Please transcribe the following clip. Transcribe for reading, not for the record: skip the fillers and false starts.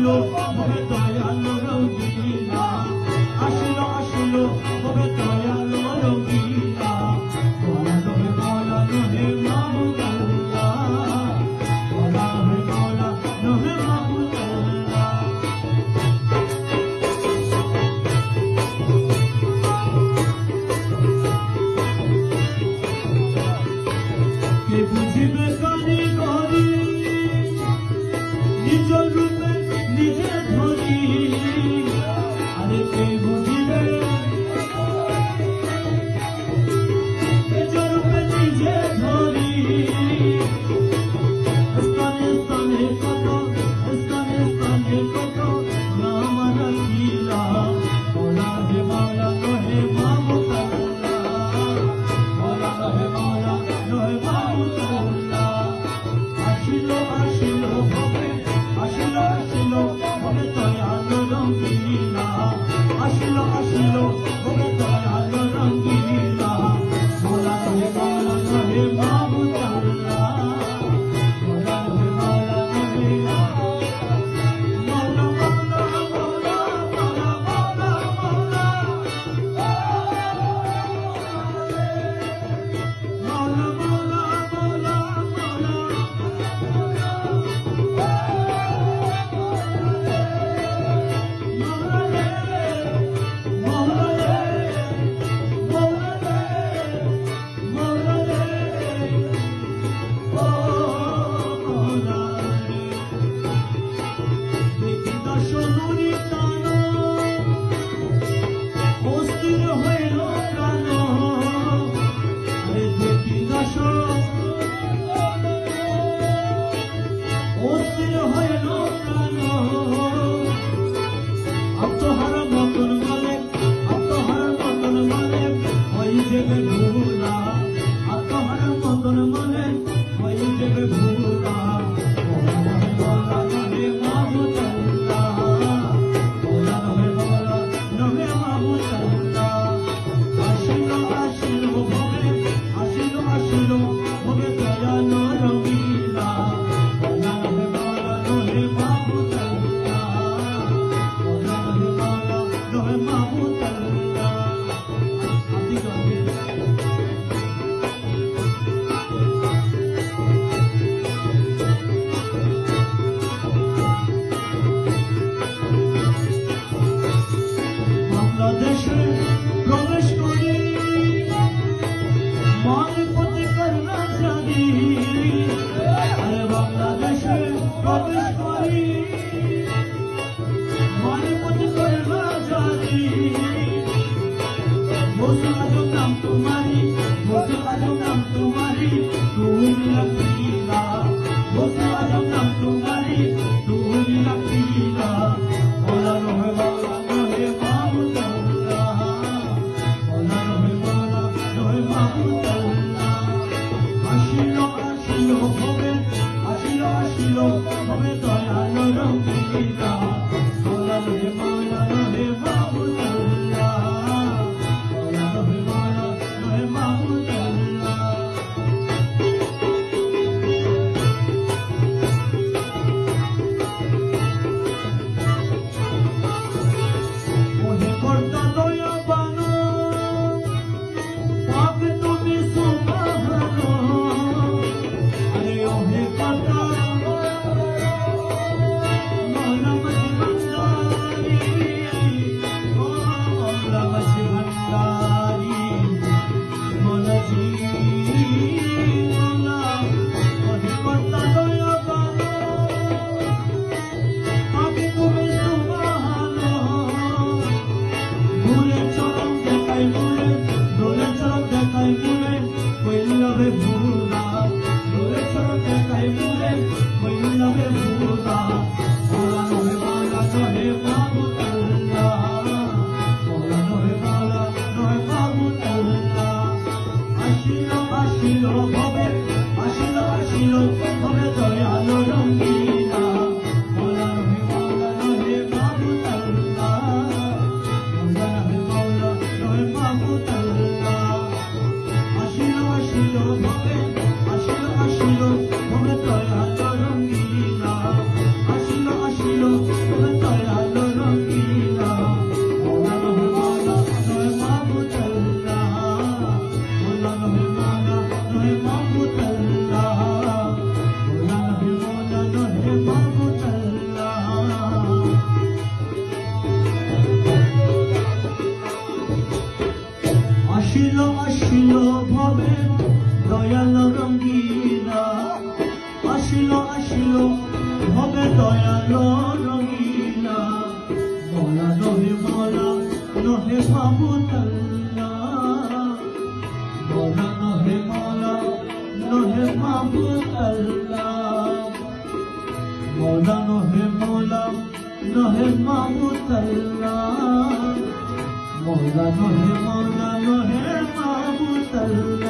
আসিল ভবে দয়াল রঙ্গিলা আসিল আসিল ভবে দয়াল রঙ্গিলা মৌলা নহে মৌলা নহে মাহবুব আল্লাহ মৌলা নহে মৌলা নহে মাহবুব আল্লাহ কে বুঝিবে কারিগরি নিজ রূপে নিজে ধরি আরে কে বুঝিবে নিজ রূপে নিজে ধরি স্থানে স্থানে কত স্থানে স্থানে কত নাম রাখিলা মৌলা হে মৌলা নহে মাহবুব আল্লাহ মৌলা নহে মৌলা নহে মাহবুব আল্লাহ আসিল আসিল ভবে আসিল আসিল ভবে দয়াল রঙ্গিলা আসিল আসিল ভবে দয়াল রঙ্গিলা মৌলা নহে মৌলা নহে মাহবুব আল্লাহ মৌলা নহে মৌলা নহে মৌলা মৌলা মৌলা মৌলা মৌলা মৌলা মৌলা মৌলা মৌলা বাংলাদেশে প্রবেশ করি মানপতি করুণা জানি আরে বাংলাদেশে প্রবেশ করি মানপতি করুণা জানি বসু আজম নাম তোমারি বসু আজম নাম তোমারি তুমি রাখিলা বসু আজম নাম তোমারি তুমি রাখিলা মৌলা নহে মৌলা নহে মাহবুব আল্লাহ মৌলা নহে মৌলা নহে মাহবুব আল্লাহ আসিল আসিল ভবে আসিল আসিল ভবে দয়াল রঙ্গিলা মৌলা নহে মৌলা নহে মাহবুব আল্লাহ মৌলা নহে মৌলা নহে মাহবুব আল্লাহ মনে করতা দয়া বানো পাবে তুমি সুবহানো আরে ওহে কথা মৌলা মজবানি দয়াল রঙ্গিলা আসিলো আসিলো হবে দয়াল রঙ্গিলা মৌলা নহে মাবুদ আল্লাহ মৌলা নহে মাবুদ আল্লাহ মৌলা নহে মাবুদ আল্লাহ মৌলা নহে মাবুদ আল্লাহ